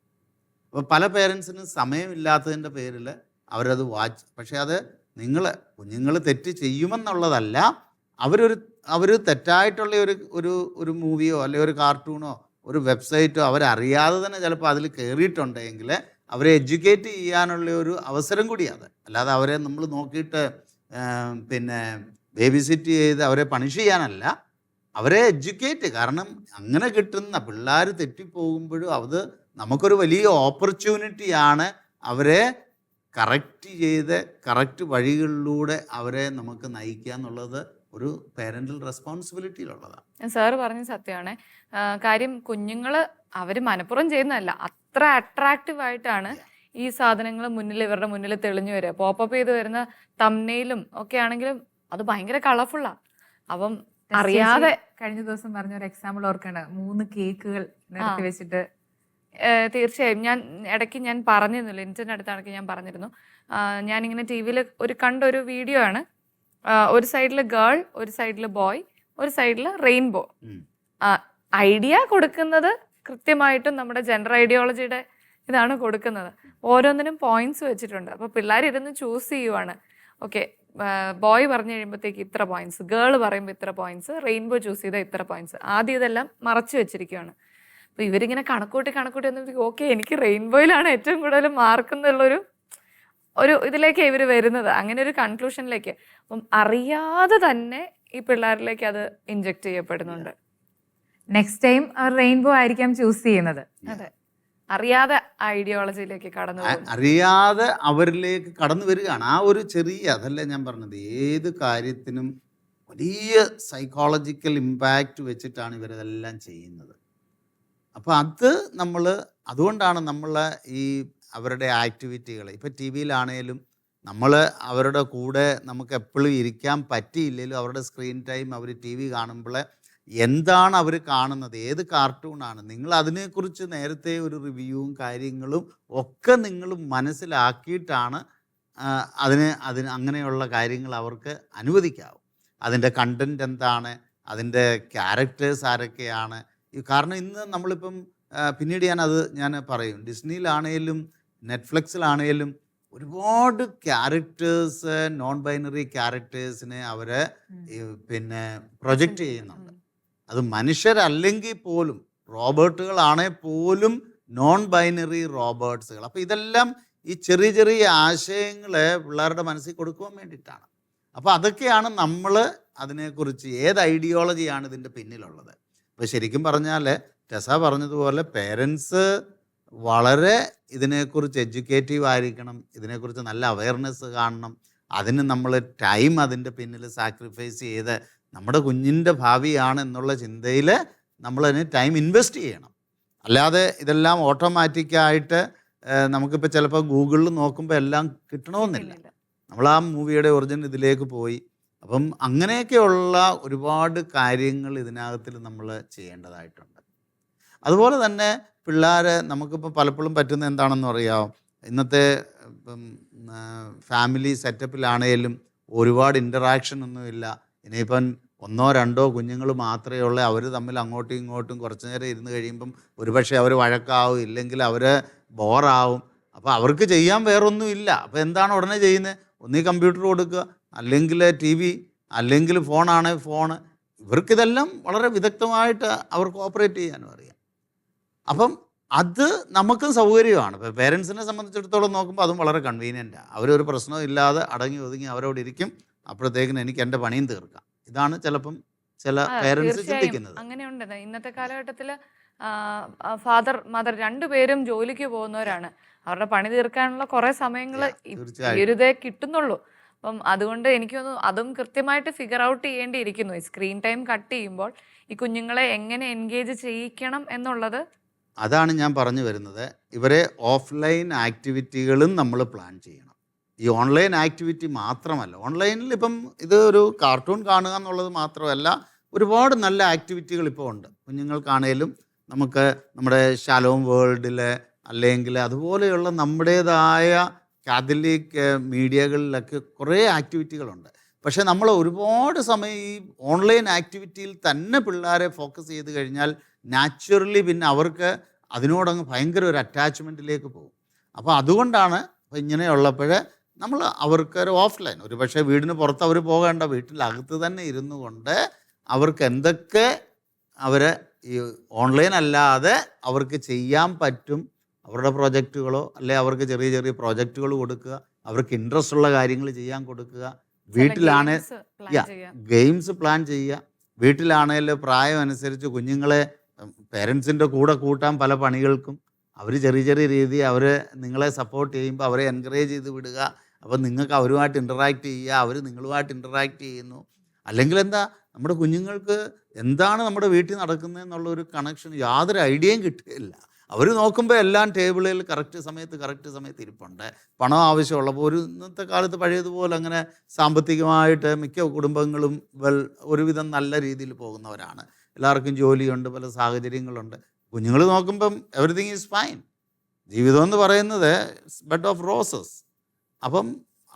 അപ്പോൾ പല പേരൻസിനും സമയമില്ലാത്തതിൻ്റെ പേരിൽ അവരത് പക്ഷേ അത് കുഞ്ഞുങ്ങൾ തെറ്റ് ചെയ്യുമെന്നുള്ളതല്ല, അവർ തെറ്റായിട്ടുള്ള ഒരു മൂവിയോ അല്ലെങ്കിൽ ഒരു കാർട്ടൂണോ ഒരു വെബ്സൈറ്റോ അവരറിയാതെ തന്നെ ചിലപ്പോൾ അതിൽ കയറിയിട്ടുണ്ടെങ്കിൽ അവരെ എഡ്യൂക്കേറ്റ് ചെയ്യാനുള്ള ഒരു അവസരം കൂടിയാണ്. അല്ലാതെ അവരെ നമ്മൾ നോക്കിയിട്ട് പിന്നെ ബേബി സിറ്റ് ചെയ്ത് അവരെ പണിഷ് ചെയ്യാനല്ല, അവരെ എഡ്യൂക്കേറ്റ്. കാരണം അങ്ങനെ കിട്ടുന്ന പിള്ളേർ തെറ്റിപ്പോകുമ്പോഴും അത് നമുക്കൊരു വലിയ ഓപ്പർച്യൂണിറ്റിയാണ് അവരെ കറക്റ്റ് ചെയ്ത് കറക്റ്റ് വഴികളിലൂടെ അവരെ നമുക്ക് നയിക്കുക എന്നുള്ളത് ഒരു പേരൻ്റൽ റെസ്പോൺസിബിലിറ്റിയിലുള്ളതാണ്.
സാറ് പറഞ്ഞ സത്യമാണ്. കാര്യം കുഞ്ഞുങ്ങൾ അവർ മനഃപൂർവ്വം ചെയ്യുന്നതല്ല, അത്ര അട്രാക്റ്റീവ് ആയിട്ടാണ് ഈ സാധനങ്ങൾ ഇവരുടെ മുന്നിൽ തെളിഞ്ഞു വരിക. പോപ്പപ്പ് ചെയ്ത് വരുന്ന തംബ്നെയിലും ഒക്കെ ആണെങ്കിലും അത് ഭയങ്കര കളർഫുള്ളാണ്. അപ്പം അറിയാതെ
കഴിഞ്ഞ ദിവസം പറഞ്ഞ ഒരു എക്സാമ്പിൾ ഓർക്കണ്ട, 3 കേക്കുകൾ നിരത്തി വെച്ചിട്ട്.
തീർച്ചയായും ഞാൻ പറഞ്ഞിരുന്നില്ല, ലിൻറ്റൻ്റെ അടുത്താണെങ്കിൽ ഞാൻ പറഞ്ഞിരുന്നു. ഞാനിങ്ങനെ ടി വിയിൽ കണ്ടൊരു വീഡിയോ ആണ്. ഒരു സൈഡിൽ ഗേൾ, ഒരു സൈഡിൽ ബോയ്, ഒരു സൈഡിൽ റെയിൻബോ. ഐഡിയ കൊടുക്കുന്നത് കൃത്യമായിട്ടും നമ്മുടെ ജെൻഡർ ഐഡിയോളജിയുടെ ഇതാണ് കൊടുക്കുന്നത്. ഓരോന്നിനും പോയിന്റ്സ് വെച്ചിട്ടുണ്ട്. അപ്പോൾ പിള്ളേർ ഇരുന്ന് ചൂസ് ചെയ്യുവാണ്. ഓക്കെ, ബോയ് പറഞ്ഞു കഴിയുമ്പോഴത്തേക്ക് ഇത്ര പോയിന്റ്സ്, ഗേൾ പറയുമ്പോൾ ഇത്ര പോയിന്റ്സ്, റെയിൻബോ ചൂസ് ചെയ്താൽ ഇത്ര പോയിന്റ്സ്. ആദ്യം ഇതെല്ലാം മറച്ചു വെച്ചിരിക്കുകയാണ്. അപ്പോൾ ഇവരിങ്ങനെ കണക്കൂട്ടി വന്നപ്പോഴത്തേക്ക് ഓക്കെ, എനിക്ക് റെയിൻബോയിലാണ് ഏറ്റവും കൂടുതൽ മാർക്ക് എന്നുള്ളൊരു ഇതിലേക്ക് ഇവർ വരുന്നത്, അങ്ങനെ ഒരു കൺക്ലൂഷനിലേക്ക്. അപ്പം അറിയാതെ തന്നെ ഈ പിള്ളേരിലേക്ക് അത് ഇൻജെക്ട് ചെയ്യപ്പെടുന്നുണ്ട്.
നെക്സ്റ്റ് ടൈം അവർ റെയിൻബോ ആയിരിക്കാം ചൂസ് ചെയ്യുന്നത്.
അതെ, അറിയാതെ ഐഡിയോളജിയിലേക്ക്
അറിയാതെ അവരിലേക്ക് കടന്നു വരികയാണ്. ആ ഒരു ചെറിയ, അതല്ലേ ഞാൻ പറഞ്ഞത്, ഏത് കാര്യത്തിനും വലിയ സൈക്കോളജിക്കൽ ഇമ്പാക്റ്റ് വെച്ചിട്ടാണ് ഇവരിതെല്ലാം ചെയ്യുന്നത്. അപ്പോൾ അതുകൊണ്ടാണ് നമ്മൾ ഈ അവരുടെ ആക്ടിവിറ്റികൾ, ഇപ്പോൾ ടി വിയിലാണേലും നമ്മൾ അവരുടെ കൂടെ നമുക്ക് എപ്പോഴും ഇരിക്കാൻ പറ്റിയില്ലെങ്കിലും അവരുടെ സ്ക്രീൻ ടൈം, അവർ ടി വി കാണുമ്പോൾ എന്താണ് അവർ കാണുന്നത്, ഏത് കാർട്ടൂണാണ്, നിങ്ങൾ അതിനെക്കുറിച്ച് നേരത്തെ ഒരു റിവ്യൂവും കാര്യങ്ങളും ഒക്കെ നിങ്ങൾ മനസ്സിലാക്കിയിട്ടാണ് അതിന് അങ്ങനെയുള്ള കാര്യങ്ങൾ അവർക്ക് അനുവദിക്കാവും. അതിൻ്റെ കണ്ടൻറ് എന്താണ്, അതിൻ്റെ ക്യാരക്ടേഴ്സ് ആരൊക്കെയാണ്. കാരണം ഇന്ന് നമ്മളിപ്പം പിന്നീട് ഞാൻ പറയും, ഡിസ്നിയിലാണേലും നെറ്റ്ഫ്ലിക്സിലാണേലും ഒരുപാട് ക്യാരക്ടേഴ്സ്, നോൺ ബൈനറി ക്യാരക്ടേഴ്സിനെ അവർ പിന്നെ പ്രൊജക്റ്റ് ചെയ്യുന്നുണ്ട്. അത് മനുഷ്യരല്ലെങ്കിൽ പോലും, റോബോട്ടുകളാണെങ്കിൽ പോലും നോൺ ബൈനറി റോബോട്ട്സുകൾ. അപ്പോൾ ഇതെല്ലാം ഈ ചെറിയ ആശയങ്ങൾ പിള്ളേരുടെ മനസ്സിൽ കൊടുക്കുവാൻ വേണ്ടിയിട്ടാണ്. അപ്പോൾ അതൊക്കെയാണ് നമ്മൾ അതിനെക്കുറിച്ച് ഏത് ഐഡിയോളജിയാണ് ഇതിൻ്റെ പിന്നിലുള്ളത്. അപ്പോൾ ശരിക്കും പറഞ്ഞാൽ ടെസ പറഞ്ഞതുപോലെ പേരൻസ് വളരെ ഇതിനെക്കുറിച്ച് എഡ്യൂക്കേറ്റീവ് ആയിരിക്കണം, ഇതിനെക്കുറിച്ച് നല്ല അവയർനെസ് കാണണം. അതിന് നമ്മൾ ടൈം അതിൻ്റെ പിന്നിൽ സാക്രിഫൈസ് ചെയ്ത് നമ്മുടെ കുഞ്ഞിൻ്റെ ഭാവിയാണ് എന്നുള്ള ചിന്തയിൽ നമ്മളതിന് ടൈം ഇൻവെസ്റ്റ് ചെയ്യണം. അല്ലാതെ ഇതെല്ലാം ഓട്ടോമാറ്റിക്കായിട്ട് നമുക്കിപ്പോൾ ചിലപ്പോൾ ഗൂഗിളിൽ നോക്കുമ്പോൾ എല്ലാം കിട്ടണമെന്നില്ല. നമ്മൾ ആ മൂവിയുടെ ഒറിജിനൽ ഇതിലേക്ക് പോയി. അപ്പം അങ്ങനെയൊക്കെയുള്ള ഒരുപാട് കാര്യങ്ങൾ ഇതിനകത്തിൽ നമ്മൾ ചെയ്യേണ്ടതായിട്ടുണ്ട്. അതുപോലെ തന്നെ പിള്ളേരെ നമുക്കിപ്പോൾ പലപ്പോഴും പറ്റുന്ന എന്താണെന്ന് അറിയാമോ, ഇന്നത്തെ ഇപ്പം ഫാമിലി സെറ്റപ്പിലാണേലും ഒരുപാട് ഇൻ്ററാക്ഷൻ ഒന്നുമില്ല. ഇനിയിപ്പം 1-2 കുഞ്ഞുങ്ങൾ മാത്രമേ ഉള്ളൂ. അവർ തമ്മിൽ അങ്ങോട്ടും ഇങ്ങോട്ടും കുറച്ച് നേരം ഇരുന്ന് കഴിയുമ്പം ഒരുപക്ഷെ അവർ വഴക്കാവും, ഇല്ലെങ്കിൽ അവർ ബോറാവും. അപ്പോൾ അവർക്ക് ചെയ്യാൻ വേറൊന്നുമില്ല. അപ്പോൾ എന്താണ് ഉടനെ ചെയ്യുന്നത്? ഒന്നീ കമ്പ്യൂട്ടർ കൊടുക്കുക, അല്ലെങ്കിൽ ടി വി, അല്ലെങ്കിൽ ഫോണാണെങ്കിൽ ഫോണ്. ഇവർക്കിതെല്ലാം വളരെ വിദഗ്ധമായിട്ട് അവർക്ക് ഓപ്പറേറ്റ് ചെയ്യാനും അറിയാം. അപ്പം അത് നമുക്കും സൗകര്യമാണ്. ഇപ്പോൾ പേരൻസിനെ സംബന്ധിച്ചിടത്തോളം നോക്കുമ്പോൾ അതും വളരെ കൺവീനിയൻറ്റാണ്. അവരൊരു പ്രശ്നവും ഇല്ലാതെ അടങ്ങി ഒതുങ്ങി അവരോട് ഇരിക്കും. അപ്പോഴത്തേക്കിന് എനിക്ക് എൻ്റെ പണിയും തീർക്കാം. ഇതാണ് ചിലപ്പം ചില പേരൻസ് ചിന്തിക്കുന്നത്.
അങ്ങനെയുണ്ട്. ഇന്നത്തെ കാലഘട്ടത്തിൽ ഫാദർ മദർ രണ്ടുപേരും ജോലിക്ക് പോകുന്നവരാണ്. അവരുടെ പണി തീർക്കാനുള്ള കുറേ സമയങ്ങൾ ഇവരുതേ കിട്ടുന്നുള്ളൂ. അപ്പം അതുകൊണ്ട് എനിക്ക് തോന്നുന്നു അതും കൃത്യമായിട്ട് ഫിഗർ ഔട്ട് ചെയ്യേണ്ടിയിരിക്കുന്നു. ഈ സ്ക്രീൻ ടൈം കട്ട് ചെയ്യുമ്പോൾ ഈ കുഞ്ഞുങ്ങളെ എങ്ങനെ എൻഗേജ് ചെയ്യിക്കണം എന്നുള്ളത്.
അതാണ് ഞാൻ പറഞ്ഞു വരുന്നത്. ഇവരെ ഓഫ്ലൈൻ ആക്ടിവിറ്റികളും നമ്മൾ പ്ലാൻ ചെയ്യണം. ഈ ഓൺലൈൻ ആക്ടിവിറ്റി മാത്രമല്ല, ഓൺലൈനിൽ ഇപ്പം ഇത് ഒരു കാർട്ടൂൺ കാണുക എന്നുള്ളത് മാത്രമല്ല, ഒരുപാട് നല്ല ആക്ടിവിറ്റികൾ ഇപ്പോൾ ഉണ്ട്. കുഞ്ഞുങ്ങൾക്കാണേലും നമുക്ക് നമ്മുടെ ഷാലോം വേൾഡിൽ അല്ലെങ്കിൽ അതുപോലെയുള്ള നമ്മുടേതായ കാത്തലിക് മീഡിയകളിലൊക്കെ കുറേ ആക്ടിവിറ്റികളുണ്ട്. പക്ഷേ നമ്മൾ ഒരുപാട് സമയം ഈ ഓൺലൈൻ ആക്ടിവിറ്റിയിൽ തന്നെ പിള്ളേരെ ഫോക്കസ് ചെയ്ത് കഴിഞ്ഞാൽ നാച്ചുറലി പിന്നെ അവർക്ക് അതിനോടങ്ങ് ഭയങ്കര ഒരു അറ്റാച്ച്മെൻറ്റിലേക്ക് പോകും. അപ്പോൾ അതുകൊണ്ടാണ് ഇങ്ങനെയുള്ളപ്പോൾ നമ്മൾ അവർക്കൊരു ഓഫ്ലൈൻ, ഒരു പക്ഷേ വീടിന് പുറത്ത് അവർ പോകേണ്ട, വീട്ടിലകത്ത് തന്നെ ഇരുന്നു കൊണ്ട് അവർക്ക് എന്തൊക്കെ അവർ ഈ ഓൺലൈൻ അല്ലാതെ അവർക്ക് ചെയ്യാൻ പറ്റും, അവരുടെ പ്രോജക്റ്റുകളോ അല്ലെ അവർക്ക് ചെറിയ ചെറിയ പ്രോജക്റ്റുകൾ കൊടുക്കുക, അവർക്ക് ഇൻട്രസ്റ്റ് ഉള്ള കാര്യങ്ങൾ ചെയ്യാൻ കൊടുക്കുക. വീട്ടിലാണേ ഗെയിംസ് പ്ലാൻ ചെയ്യുക. വീട്ടിലാണെങ്കിൽ പ്രായം അനുസരിച്ച് കുഞ്ഞുങ്ങളെ പേരൻസിൻ്റെ കൂടെ കൂട്ടാൻ പല പണികൾക്കും അവർ ചെറിയ ചെറിയ രീതി അവർ നിങ്ങളെ സപ്പോർട്ട് ചെയ്യുമ്പോൾ അവരെ എൻകറേജ് ചെയ്ത് വിടുക. അപ്പോൾ നിങ്ങൾക്ക് അവരുമായിട്ട് ഇൻറ്ററാക്ട് ചെയ്യുക, അവർ നിങ്ങളുമായിട്ട് ഇൻറ്ററാക്ട് ചെയ്യുന്നു. അല്ലെങ്കിൽ എന്താ, നമ്മുടെ കുഞ്ഞുങ്ങൾക്ക് എന്താണ് നമ്മുടെ വീട്ടിൽ നടക്കുന്നതെന്നുള്ളൊരു കണക്ഷൻ യാതൊരു ഐഡിയയും കിട്ടുകയില്ല. അവർ നോക്കുമ്പോൾ എല്ലാം ടേബിളിൽ കറക്റ്റ് സമയത്ത് ഇരിപ്പുണ്ട്. പണം ആവശ്യമുള്ളപ്പോൾ ഇന്നത്തെ കാലത്ത് പഴയതുപോലെ അങ്ങനെ സാമ്പത്തികമായിട്ട് മിക്ക കുടുംബങ്ങളും ഒരുവിധം നല്ല രീതിയിൽ പോകുന്നവരാണ്. എല്ലാവർക്കും ജോലിയുണ്ട്, പല സാഹചര്യങ്ങളുണ്ട്. കുഞ്ഞുങ്ങൾ നോക്കുമ്പം എവറിത്തിങ് ഈസ് ഫൈൻ. ജീവിതം എന്ന് പറയുന്നത് ബെഡ് ഓഫ് റോസസ്. അപ്പം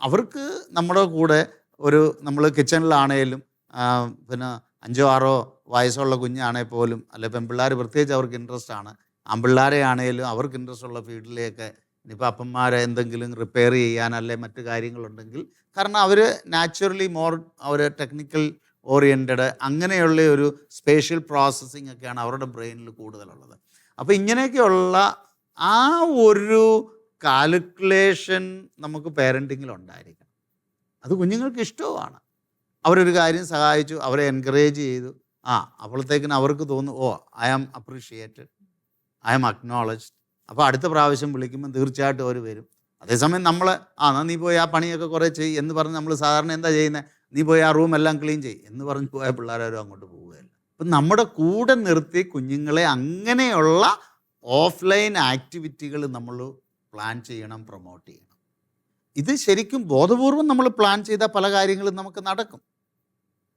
അവർക്ക് നമ്മുടെ കൂടെ നമ്മൾ കിച്ചണിലാണേലും പിന്നെ 5-6 വയസ്സുള്ള കുഞ്ഞാണെങ്കിൽ പോലും, അല്ലെ പെൺപിള്ളേർ പ്രത്യേകിച്ച് അവർക്ക് ഇൻട്രസ്റ്റ് ആണ്, ആൺപിള്ളേരെ ആണെങ്കിലും അവർക്ക് ഇൻട്രസ്റ്റ് ഉള്ള ഫീൽഡിലേക്ക് ഇനിയിപ്പോൾ അപ്പന്മാരെ എന്തെങ്കിലും റിപ്പയർ ചെയ്യാൻ അല്ലെ മറ്റു കാര്യങ്ങളുണ്ടെങ്കിൽ, കാരണം അവർ നാച്ചുറലി അവർ ടെക്നിക്കൽ ഓറിയൻറ്റഡ്, അങ്ങനെയുള്ള ഒരു സ്പേഷ്യൽ പ്രോസസ്സിങ് ഒക്കെയാണ് അവരുടെ ബ്രെയിനിൽ കൂടുതലുള്ളത്. അപ്പോൾ ഇങ്ങനെയൊക്കെയുള്ള ആ ഒരു കാൽക്കുലേഷൻ നമുക്ക് പേരൻറ്റിങ്ങിൽ ഉണ്ടായിരിക്കണം. അത് കുഞ്ഞുങ്ങൾക്ക് ഇഷ്ടവുമാണ്. അവരൊരു കാര്യം സഹായിച്ചു, അവരെ എൻകറേജ് ചെയ്തു, അപ്പോഴത്തേക്കിന് അവർക്ക് തോന്നും, oh I am appreciated, I am acknowledged. അപ്പോൾ അടുത്ത പ്രാവശ്യം വിളിക്കുമ്പോൾ തീർച്ചയായിട്ടും അവർ വരും. അതേസമയം നമ്മൾ എന്നാൽ നീ പോയി ആ പണിയൊക്കെ കുറേ ചെയ്യും എന്ന് പറഞ്ഞ് നമ്മൾ സാധാരണ എന്താ ചെയ്യുന്നത്, നീ പോയി ആ റൂം എല്ലാം ക്ലീൻ ചെയ്യും എന്ന് പറഞ്ഞ് പോയ പിള്ളേരും അങ്ങോട്ട് പോവുകയല്ല. അപ്പം നമ്മുടെ കൂടെ നിർത്തി കുഞ്ഞുങ്ങളെ അങ്ങനെയുള്ള ഓഫ്ലൈൻ ആക്ടിവിറ്റികൾ നമ്മൾ പ്ലാൻ ചെയ്യണം, പ്രൊമോട്ട് ചെയ്യണം. ഇത് ശരിക്കും ബോധപൂർവം നമ്മൾ പ്ലാൻ ചെയ്താൽ പല കാര്യങ്ങളും നമുക്ക് നടക്കും.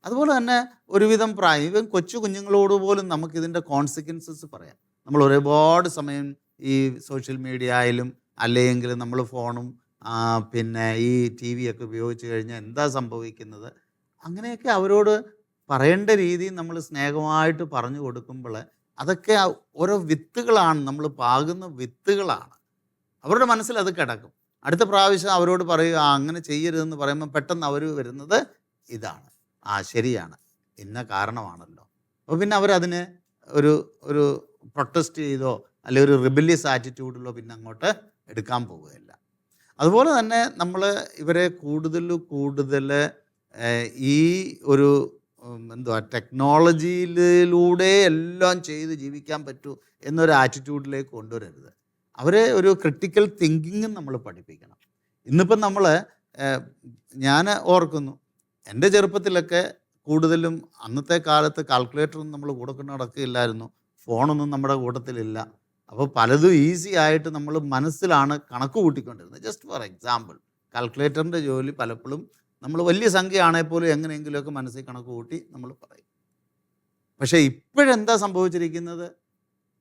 അതുപോലെ തന്നെ ഒരുവിധം പ്രായം കൊച്ചു കുഞ്ഞുങ്ങളോട് പോലും നമുക്കിതിൻ്റെ കോൺസിക്വൻസസ് പറയാം. നമ്മൾ ഒരുപാട് സമയം ഈ സോഷ്യൽ മീഡിയ ആയാലും അല്ലെങ്കിൽ നമ്മൾ ഫോണും പിന്നെ ഈ ടി വി ഒക്കെ ഉപയോഗിച്ച് കഴിഞ്ഞാൽ എന്താ സംഭവിക്കുന്നത്, അങ്ങനെയൊക്കെ അവരോട് പറയേണ്ട രീതിയിൽ നമ്മൾ സ്നേഹമായിട്ട് പറഞ്ഞു കൊടുക്കുമ്പോൾ അതൊക്കെ ഓരോ വിത്തുകളാണ്, നമ്മൾ പാകുന്ന വിത്തുകളാണ്. അവരുടെ മനസ്സിൽ അത് കിടക്കും. അടുത്ത പ്രാവശ്യം അവരോട് പറയുക അങ്ങനെ ചെയ്യരുതെന്ന് പറയുമ്പോൾ പെട്ടെന്ന് അവർ വരുന്നത് ഇതാണ്, ശരിയാണ്, ഇന്ന കാരണമാണല്ലോ. അപ്പോൾ പിന്നെ അവരതിന് ഒരു പ്രൊട്ടസ്റ്റ് ചെയ്തോ അല്ലെങ്കിൽ ഒരു റിബല്യസ് ആറ്റിറ്റ്യൂഡിലോ പിന്നെ അങ്ങോട്ട് എടുക്കാൻ പോവുകയില്ല. അതുപോലെ തന്നെ നമ്മൾ ഇവരെ കൂടുതൽ ഈ ഒരു ടെക്നോളജിയിലൂടെ എല്ലാം ചെയ്ത് ജീവിക്കാൻ പറ്റൂ എന്നൊരു ആറ്റിറ്റ്യൂഡിലേക്ക് കൊണ്ടുവരരുത്. അവരെ ഒരു ക്രിട്ടിക്കൽ തിങ്കിങ്ങും നമ്മൾ പഠിപ്പിക്കണം. ഇന്നിപ്പം ഞാൻ ഓർക്കുന്നു, എൻ്റെ ചെറുപ്പത്തിലൊക്കെ കൂടുതലും അന്നത്തെ കാലത്ത് കാൽക്കുലേറ്ററൊന്നും നമ്മൾ കൂടെ കൊണ്ട് നടക്കുകയില്ലായിരുന്നു, ഫോണൊന്നും നമ്മുടെ കൂട്ടത്തിലില്ല. അപ്പോൾ പലതും ഈസി ആയിട്ട് നമ്മൾ മനസ്സിലാണ് കണക്ക് കൂട്ടിക്കൊണ്ടിരുന്നത്. ജസ്റ്റ് ഫോർ എക്സാമ്പിൾ, കാൽക്കുലേറ്ററിൻ്റെ ജോലി പലപ്പോഴും നമ്മൾ വലിയ സംഖ്യ ആണെങ്കിൽ പോലും എങ്ങനെയെങ്കിലുമൊക്കെ മനസ്സിൽ കണക്ക് കൂട്ടി നമ്മൾ പറയും. പക്ഷേ ഇപ്പോഴെന്താ സംഭവിച്ചിരിക്കുന്നത്,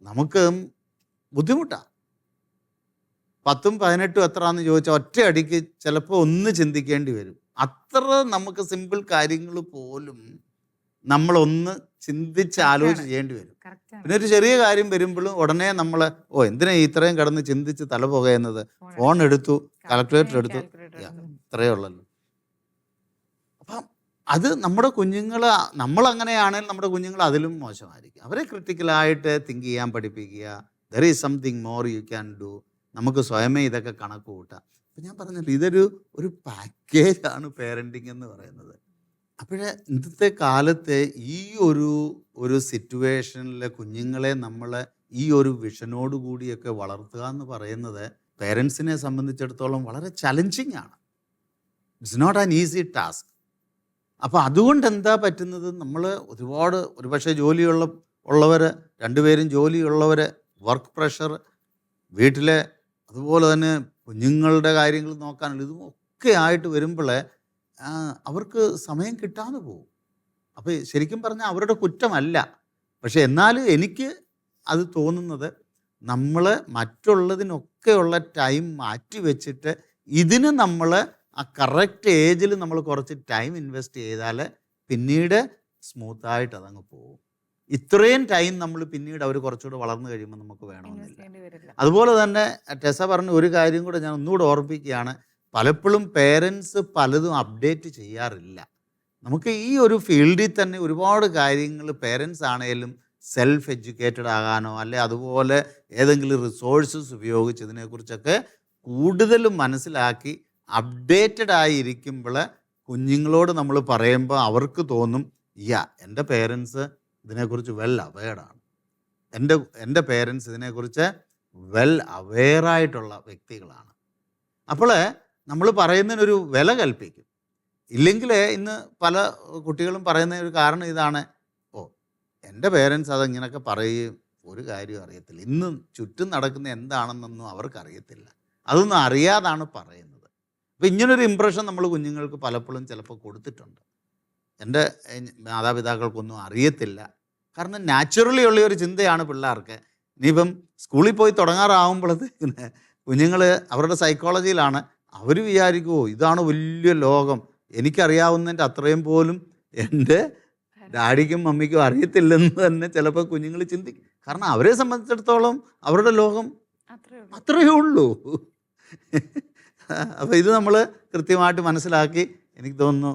നമുക്ക് ബുദ്ധിമുട്ടാണ്. 10ഉം 18ഉം എത്രയാണെന്ന് ചോദിച്ചാൽ ഒറ്റ അടിക്ക് ചിലപ്പോൾ ഒന്ന് ചിന്തിക്കേണ്ടി വരും. അത്ര നമുക്ക് സിമ്പിൾ കാര്യങ്ങൾ പോലും നമ്മളൊന്ന് ചിന്തിച്ച് ആലോചിച്ച് ചെയ്യേണ്ടി വരും. പിന്നെ ഒരു ചെറിയ കാര്യം വരുമ്പോഴും ഉടനെ നമ്മൾ എന്തിനാ ഇത്രയും കിടന്ന് ചിന്തിച്ച് തല പുകയുന്നത്, ഫോൺ എടുത്തു, കാൽക്കുലേറ്റർ എടുത്തു, ഇത്രയേ ഉള്ളല്ലോ. അപ്പം അത് നമ്മുടെ കുഞ്ഞുങ്ങൾ, നമ്മളങ്ങനെയാണെങ്കിൽ നമ്മുടെ കുഞ്ഞുങ്ങൾ അതിലും മോശമായിരിക്കും. അവരെ ക്രിട്ടിക്കലായിട്ട് തിങ്ക് ചെയ്യാൻ പഠിപ്പിക്കുക. There is something more you can do. നമുക്ക് സ്വയമേ ഇതൊക്കെ കണക്ക് കൂട്ടാം. അപ്പം ഞാൻ പറഞ്ഞില്ല, ഒരു പാക്കേജാണ് പേരൻറ്റിങ് എന്ന് പറയുന്നത്. അപ്പോഴേ ഇന്നത്തെ കാലത്ത് ഈ ഒരു സിറ്റുവേഷനിലെ കുഞ്ഞുങ്ങളെ നമ്മൾ ഈ ഒരു വിഷനോട് കൂടിയൊക്കെ വളർത്തുക എന്ന് പറയുന്നത് പേരൻസിനെ സംബന്ധിച്ചിടത്തോളം വളരെ ചലഞ്ചിങ് ആണ്. It's not an easy task. അപ്പോൾ അതുകൊണ്ട് എന്താ പറ്റുന്നത്, നമ്മൾ ഒരുപക്ഷെ ഉള്ളവർ, രണ്ടുപേരും ജോലിയുള്ളവർ, വർക്ക് പ്രഷർ, വീട്ടിലെ അതുപോലെ തന്നെ കുഞ്ഞുങ്ങളുടെ കാര്യങ്ങൾ നോക്കാനുള്ള ഇതും ഒക്കെ ആയിട്ട് വരുമ്പോൾ അവർക്ക് സമയം കിട്ടാതെ പോകും. അപ്പോൾ ശരിക്കും പറഞ്ഞാൽ അവരുടെ കുറ്റമല്ല. പക്ഷെ എന്നാലും എനിക്ക് അത് തോന്നുന്നത്, നമ്മൾ മറ്റുള്ളതിനൊക്കെയുള്ള ടൈം മാറ്റി വെച്ചിട്ട് ഇതിന് നമ്മൾ ആ കറക്റ്റ് ഏജിൽ നമ്മൾ കുറച്ച് ടൈം ഇൻവെസ്റ്റ് ചെയ്താൽ പിന്നീട് സ്മൂത്തായിട്ട് അതങ്ങ് പോകും. ഇത്രയും ടൈം നമ്മൾ പിന്നീട് അവർ കുറച്ചുകൂടെ വളർന്നു കഴിയുമ്പോൾ നമുക്ക് വേണമെന്നില്ല. അതുപോലെ തന്നെ ടെസ പറഞ്ഞ ഒരു കാര്യം കൂടെ ഞാൻ ഒന്നുകൂടെ ഓർമ്മിപ്പിക്കുകയാണ്. പലപ്പോഴും പേരൻസ് പലതും അപ്ഡേറ്റ് ചെയ്യാറില്ല. നമുക്ക് ഈ ഒരു ഫീൽഡിൽ തന്നെ ഒരുപാട് കാര്യങ്ങൾ പേരൻസ് ആണെങ്കിലും സെൽഫ് എഡ്യൂക്കേറ്റഡ് ആകാനോ അല്ലെ അതുപോലെ ഏതെങ്കിലും റിസോഴ്സസ് ഉപയോഗിച്ച് ഇതിനെക്കുറിച്ചൊക്കെ കൂടുതലും മനസ്സിലാക്കി അപ്ഡേറ്റഡ് ആയിരിക്കുമ്പോൾ കുഞ്ഞുങ്ങളോട് നമ്മൾ പറയുമ്പോൾ അവർക്ക് തോന്നും, എൻ്റെ പേരൻസ് ഇതിനെക്കുറിച്ച് വെൽ അവെയർഡാണ്, എൻ്റെ പേരൻസ് ഇതിനെക്കുറിച്ച് വെൽ അവെയറായിട്ടുള്ള വ്യക്തികളാണ്. അപ്പോൾ നമ്മൾ പറയുന്നതിനൊരു വില കൽപ്പിക്കും. ഇല്ലെങ്കിൽ ഇന്ന് പല കുട്ടികളും പറയുന്ന ഒരു കാരണം ഇതാണ്, എൻ്റെ പേരൻസ് അതിങ്ങനെയൊക്കെ പറയുകയും ഒരു കാര്യവും അറിയത്തില്ല, ഇന്നും ചുറ്റും നടക്കുന്ന എന്താണെന്നൊന്നും അവർക്കറിയത്തില്ല, അതൊന്നും അറിയാതാണ് പറയുന്നത്. അപ്പോൾ ഇങ്ങനൊരു ഇമ്പ്രഷൻ നമ്മൾ കുഞ്ഞുങ്ങൾക്ക് പലപ്പോഴും ചിലപ്പോൾ കൊടുത്തിട്ടുണ്ട്. എൻ്റെ മാതാപിതാക്കൾക്കൊന്നും അറിയത്തില്ല. കാരണം നാച്ചുറലി ഉള്ളൊരു ചിന്തയാണ് പിള്ളേർക്ക്. ഇനിയിപ്പം സ്കൂളിൽ പോയി തുടങ്ങാറാവുമ്പോഴത്തേക്ക് കുഞ്ഞുങ്ങൾ അവരുടെ സൈക്കോളജിയിലാണ്, അവർ വിചാരിക്കുമോ ഇതാണ് വലിയ ലോകം, എനിക്കറിയാവുന്നതിൻ്റെ അത്രയും പോലും എൻ്റെ ഡാഡിക്കും മമ്മിക്കും അറിയത്തില്ലെന്ന് തന്നെ ചിലപ്പോൾ കുഞ്ഞുങ്ങൾ ചിന്തിക്കും. കാരണം അവരെ സംബന്ധിച്ചിടത്തോളം അവരുടെ ലോകം അത്രയേ ഉള്ളൂ. അപ്പോൾ ഇത് നമ്മൾ കൃത്യമായിട്ട് മനസ്സിലാക്കി, എനിക്ക് തോന്നുന്നു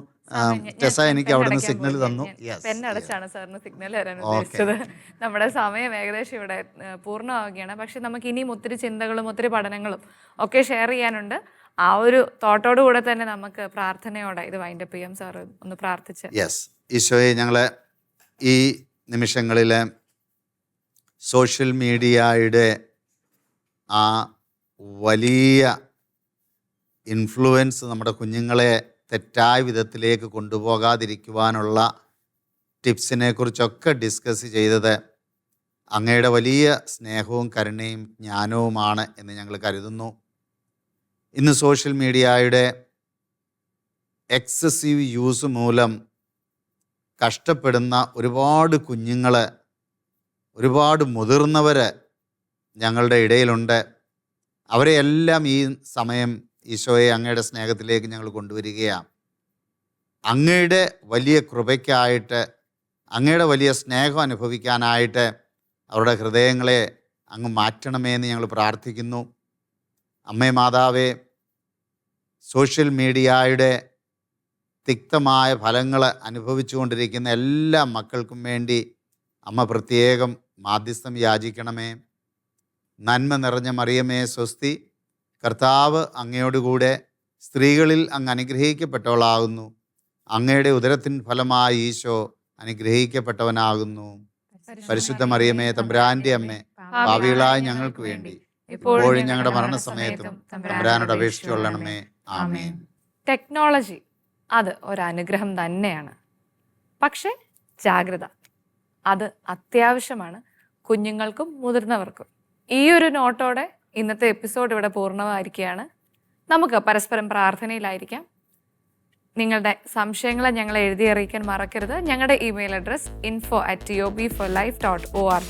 ടെസ എനിക്ക് അവിടുന്ന് സിഗ്നൽ തന്നു.
പെണ്ണടച്ചാണ് സാറിന് സിഗ്നൽ തരാൻ ഉദ്ദേശിച്ചത്. നമ്മുടെ സമയം ഏകദേശം ഇവിടെ പൂർണ്ണമാവുകയാണ്. പക്ഷെ നമുക്ക് ഇനിയും ഒത്തിരി ചിന്തകളും ഒത്തിരി പഠനങ്ങളും ഒക്കെ ഷെയർ ചെയ്യാനുണ്ട്. ആ ഒരു തോട്ടോടു കൂടെ തന്നെ നമുക്ക് പ്രാർത്ഥനയോടെ ഇത് വൈൻഡപ്പ് ചെയ്യാം. സാർ ഒന്ന് പ്രാർത്ഥിച്ച്.
യെസ്, ഈശോയെ, ഞങ്ങൾ ഈ നിമിഷങ്ങളിൽ സോഷ്യൽ മീഡിയയുടെ ആ വലിയ ഇൻഫ്ലുവൻസ് നമ്മുടെ കുഞ്ഞുങ്ങളെ തെറ്റായ വിധത്തിലേക്ക് കൊണ്ടുപോകാതിരിക്കുവാനുള്ള ടിപ്സിനെ കുറിച്ചൊക്കെ ഡിസ്കസ് ചെയ്തത് അങ്ങയുടെ വലിയ സ്നേഹവും കരുണയും ജ്ഞാനവുമാണ് എന്ന് ഞങ്ങൾ കരുതുന്നു. ഇന്ന് സോഷ്യൽ മീഡിയയുടെ എക്സസീവ് യൂസ് മൂലം കഷ്ടപ്പെടുന്ന ഒരുപാട് കുഞ്ഞുങ്ങൾ, ഒരുപാട് മുതിർന്നവർ ഞങ്ങളുടെ ഇടയിലുണ്ട്. അവരെയെല്ലാം ഈ സമയം ഈശോയെ അങ്ങയുടെ സ്നേഹത്തിലേക്ക് ഞങ്ങൾ കൊണ്ടുവരികയാണ്. അങ്ങയുടെ വലിയ കൃപയ്ക്കായിട്ട്, അങ്ങയുടെ വലിയ സ്നേഹം അനുഭവിക്കാനായിട്ട് അവരുടെ ഹൃദയങ്ങളെ അങ്ങ് മാറ്റണമേ എന്ന് ഞങ്ങൾ പ്രാർത്ഥിക്കുന്നു. അമ്മേ മാതാവേ, സോഷ്യൽ മീഡിയയുടെ തിക്തമായ ഫലങ്ങൾ അനുഭവിച്ചു കൊണ്ടിരിക്കുന്ന എല്ലാ മക്കൾക്കും വേണ്ടി അമ്മ പ്രത്യേകം മാധ്യസ്ഥം യാചിക്കണമേ. നന്മ നിറഞ്ഞ മറിയമേ സ്വസ്തി, കർത്താവ് അങ്ങയോടുകൂടെ, സ്ത്രീകളിൽ അങ്ങ് അനുഗ്രഹിക്കപ്പെട്ടവളാകുന്നു, അങ്ങയുടെ ഉദരത്തിൻ ഫലമായി ഈശോ അനുഗ്രഹിക്കപ്പെട്ടവനാകുന്നു. പരിശുദ്ധ മറിയമേ തമ്പുരാന്റെ അമ്മേ, പാപികളായ ഞങ്ങൾക്ക് വേണ്ടി ഇപ്പോഴും ഞങ്ങളുടെ മരണസമയത്തും തമ്പുരാനോട് അപേക്ഷിച്ചുകൊള്ളണമേ. ആമേൻ.
ടെക്നോളജി അത് ഒരനുഗ്രഹം തന്നെയാണ്. പക്ഷേ ജാഗ്രത അത് അത്യാവശ്യമാണ്, കുഞ്ഞുങ്ങൾക്കും മുതിർന്നവർക്കും. ഈ ഒരു നോട്ടോടെ ഇന്നത്തെ എപ്പിസോഡ് ഇവിടെ പൂർണ്ണമായിരിക്കുകയാണ്. നമുക്ക് പരസ്പരം പ്രാർത്ഥനയിലായിരിക്കാം. നിങ്ങളുടെ സംശയങ്ങളെ ഞങ്ങളെ എഴുതി അറിയിക്കാൻ മറക്കരുത്. ഞങ്ങളുടെ ഇമെയിൽ അഡ്രസ് info@tobforlife.org.